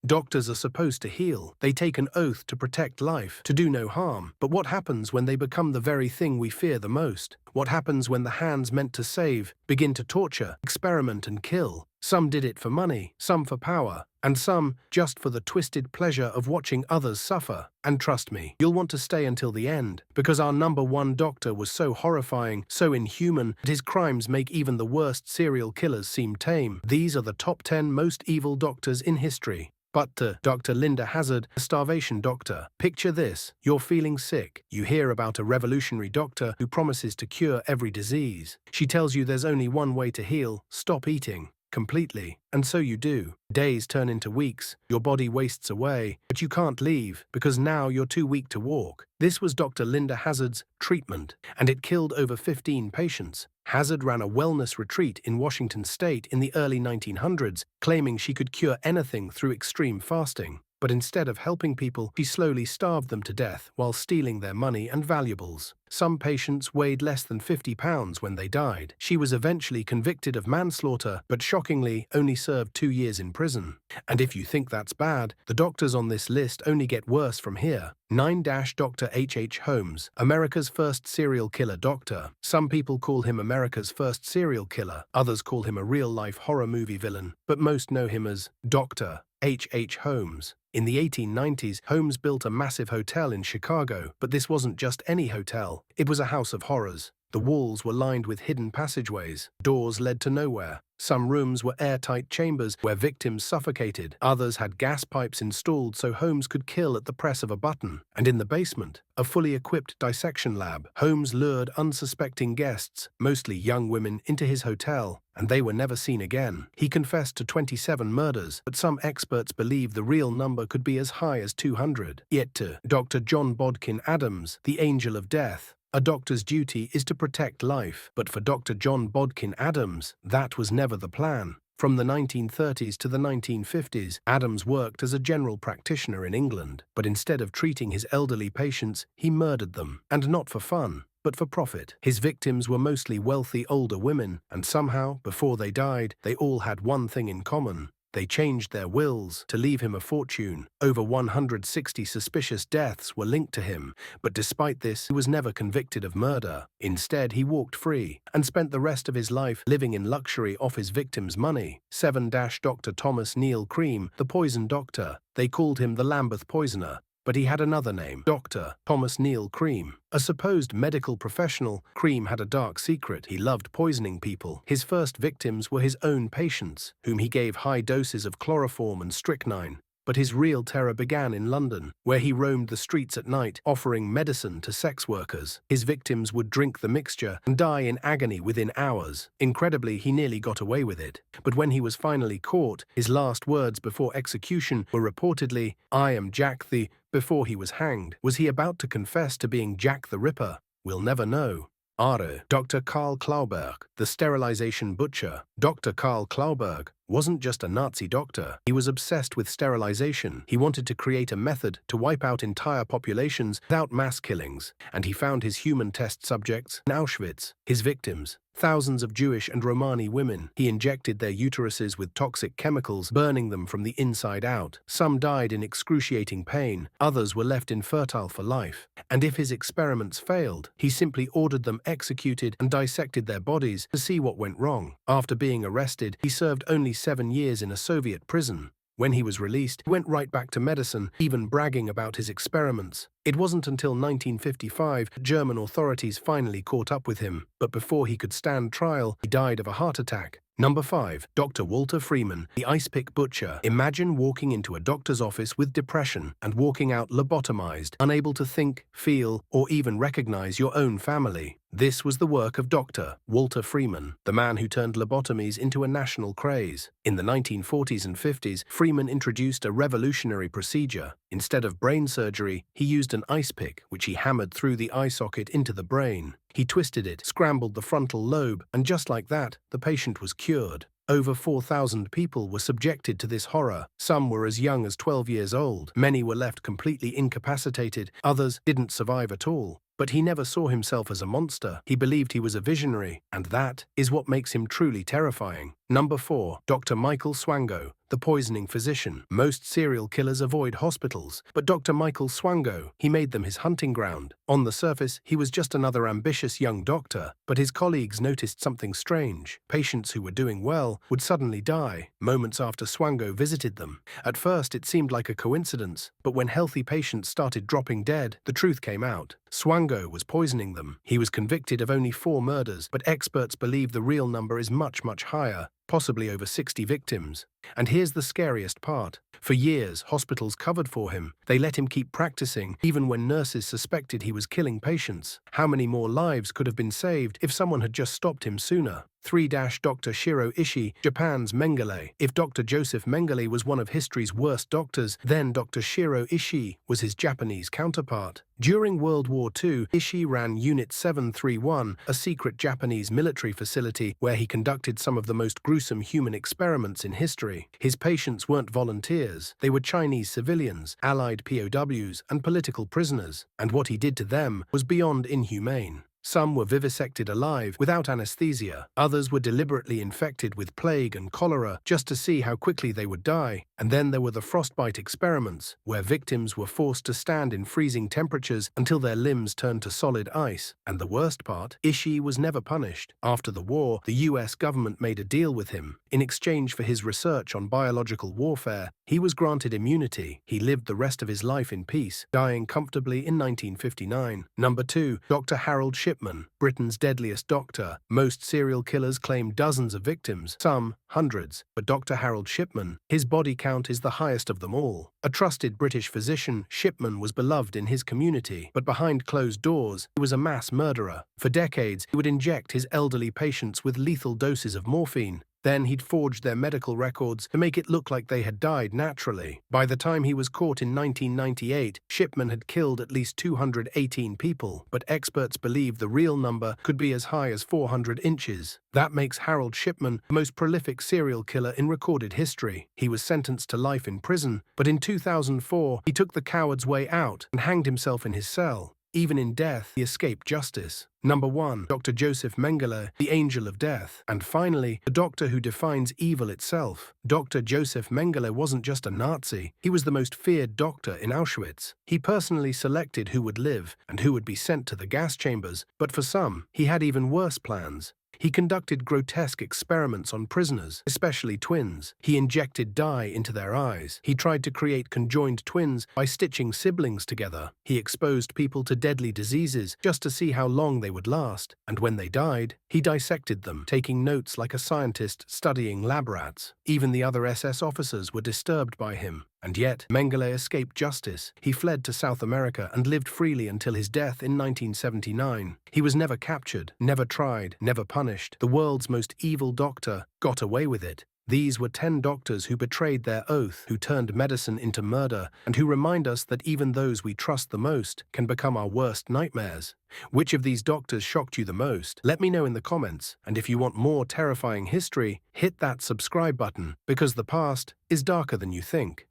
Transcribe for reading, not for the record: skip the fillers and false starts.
Doctors are supposed to heal. They take an oath to protect life, to do no harm. But what happens when they become the very thing we fear the most? What happens when the hands meant to save begin to torture, experiment, and kill? Some did it for money, some for power, and some just for the twisted pleasure of watching others suffer. And trust me, you'll want to stay until the end, because our #1 doctor was so horrifying, so inhuman, that his crimes make even the worst serial killers seem tame. These are the top 10 most evil doctors in history. But to Dr. Linda Hazard, a starvation doctor. Picture this: you're feeling sick. You hear about a revolutionary doctor who promises to cure every disease. She tells you there's only one way to heal: stop eating. Completely. And so you do. Days turn into weeks, your body wastes away, but you can't leave, because now you're too weak to walk. This was Dr. Linda Hazard's treatment, and it killed over 15 patients. Hazard ran a wellness retreat in Washington state in the early 1900s, claiming she could cure anything through extreme fasting. But instead of helping people, she slowly starved them to death while stealing their money and valuables. Some patients weighed less than 50 pounds when they died. She was eventually convicted of manslaughter, but shockingly only served 2 years in prison. And if you think that's bad, the doctors on this list only get worse from here. 9. Dr. H. Holmes, America's first serial killer doctor. Some people call him America's first serial killer. Others call him a real-life horror movie villain, but most know him as Dr. H. Holmes. In the 1890s, Holmes built a massive hotel in Chicago, but this wasn't just any hotel. It was a house of horrors. The walls were lined with hidden passageways. Doors led to nowhere. Some rooms were airtight chambers where victims suffocated. Others had gas pipes installed so Holmes could kill at the press of a button. And in the basement, a fully equipped dissection lab. Holmes lured unsuspecting guests, mostly young women, into his hotel, and they were never seen again. He confessed to 27 murders, but some experts believe the real number could be as high as 200. Yet to Dr. John Bodkin Adams, the angel of death, a doctor's duty is to protect life, but for Dr. John Bodkin Adams, that was never the plan. From the 1930s to the 1950s, Adams worked as a general practitioner in England, but instead of treating his elderly patients, he murdered them, and not for fun, but for profit. His victims were mostly wealthy older women, and somehow, before they died, they all had one thing in common. They changed their wills to leave him a fortune. Over 160 suspicious deaths were linked to him, but despite this, he was never convicted of murder. Instead, he walked free and spent the rest of his life living in luxury off his victims' money. 7. Dr. Thomas Neal Cream, the poison doctor. They called him the Lambeth poisoner, but he had another name: Dr. Thomas Neal Cream. A supposed medical professional, Cream had a dark secret. He loved poisoning people. His first victims were his own patients, whom he gave high doses of chloroform and strychnine. But his real terror began in London, where he roamed the streets at night, offering medicine to sex workers. His victims would drink the mixture and die in agony within hours. Incredibly, he nearly got away with it. But when he was finally caught, his last words before execution were reportedly, "I am Jack the..." Before he was hanged, was he about to confess to being Jack the Ripper? We'll never know. Dr. Karl Klauberg, the sterilization butcher. Dr. Karl Klauberg wasn't just a Nazi doctor. He was obsessed with sterilization. He wanted to create a method to wipe out entire populations without mass killings, and he found his human test subjects in Auschwitz. His victims, thousands of Jewish and Romani women. He injected their uteruses with toxic chemicals, burning them from the inside out. Some died in excruciating pain. Others were left infertile for life. And if his experiments failed, he simply ordered them executed and dissected their bodies to see what went wrong. After being arrested, he served only 7 years in a Soviet prison. When he was released, he went right back to medicine, even bragging about his experiments. It wasn't until 1955 that German authorities finally caught up with him, but before he could stand trial, he died of a heart attack. 5. Dr. Walter Freeman, the ice pick butcher. Imagine walking into a doctor's office with depression and walking out lobotomized, unable to think, feel, or even recognize your own family. This was the work of Dr. Walter Freeman, the man who turned lobotomies into a national craze. In the 1940s and 50s, Freeman introduced a revolutionary procedure. Instead of brain surgery, he used an ice pick, which he hammered through the eye socket into the brain. He twisted it, scrambled the frontal lobe, and just like that, the patient was cured. Over 4,000 people were subjected to this horror. Some were as young as 12 years old. Many were left completely incapacitated. Others didn't survive at all. But he never saw himself as a monster. He believed he was a visionary, and that is what makes him truly terrifying. Number 4. Dr. Michael Swango, the poisoning physician. Most serial killers avoid hospitals, but Dr. Michael Swango, he made them his hunting ground. On the surface, he was just another ambitious young doctor, but his colleagues noticed something strange. Patients who were doing well would suddenly die moments after Swango visited them. At first, it seemed like a coincidence, but when healthy patients started dropping dead, the truth came out. Swango was poisoning them. He was convicted of only 4 murders, but experts believe the real number is much, much higher, possibly over 60 victims. And here's the scariest part. For years, hospitals covered for him. They let him keep practicing, even when nurses suspected he was killing patients. How many more lives could have been saved if someone had just stopped him sooner? 3. Dr. Shiro Ishii, Japan's Mengele. If Dr. Josef Mengele was one of history's worst doctors, then Dr. Shiro Ishii was his Japanese counterpart. During World War II, Ishii ran Unit 731, a secret Japanese military facility where he conducted some of the most gruesome human experiments in history. His patients weren't volunteers. They were Chinese civilians, Allied POWs, and political prisoners. And what he did to them was beyond inhumane. Some were vivisected alive without anesthesia. Others were deliberately infected with plague and cholera just to see how quickly they would die. And then there were the frostbite experiments, where victims were forced to stand in freezing temperatures until their limbs turned to solid ice. And the worst part, Ishii was never punished. After the war, the US government made a deal with him. In exchange for his research on biological warfare, he was granted immunity. He lived the rest of his life in peace, dying comfortably in 1959. Number 2. Dr. Harold Shipman, Britain's deadliest doctor. Most serial killers claim dozens of victims, some hundreds, but Dr. Harold Shipman, his body count is the highest of them all. A trusted British physician, Shipman was beloved in his community, but behind closed doors, he was a mass murderer. For decades, he would inject his elderly patients with lethal doses of morphine. Then he'd forged their medical records to make it look like they had died naturally. By the time he was caught in 1998, Shipman had killed at least 218 people, but experts believe the real number could be as high as 400 inches. That makes Harold Shipman the most prolific serial killer in recorded history. He was sentenced to life in prison, but in 2004, he took the coward's way out and hanged himself in his cell. Even in death, he escaped justice. Number 1. Dr. Josef Mengele, the angel of death. And finally, the doctor who defines evil itself. Dr. Josef Mengele wasn't just a Nazi. He was the most feared doctor in Auschwitz. He personally selected who would live and who would be sent to the gas chambers. But for some, he had even worse plans. He conducted grotesque experiments on prisoners, especially twins. He injected dye into their eyes. He tried to create conjoined twins by stitching siblings together. He exposed people to deadly diseases just to see how long they would last. And when they died, he dissected them, taking notes like a scientist studying lab rats. Even the other SS officers were disturbed by him. And yet, Mengele escaped justice. He fled to South America and lived freely until his death in 1979. He was never captured, never tried, never punished. The world's most evil doctor got away with it. These were 10 doctors who betrayed their oath, who turned medicine into murder, and who remind us that even those we trust the most can become our worst nightmares. Which of these doctors shocked you the most? Let me know in the comments. And if you want more terrifying history, hit that subscribe button, because the past is darker than you think.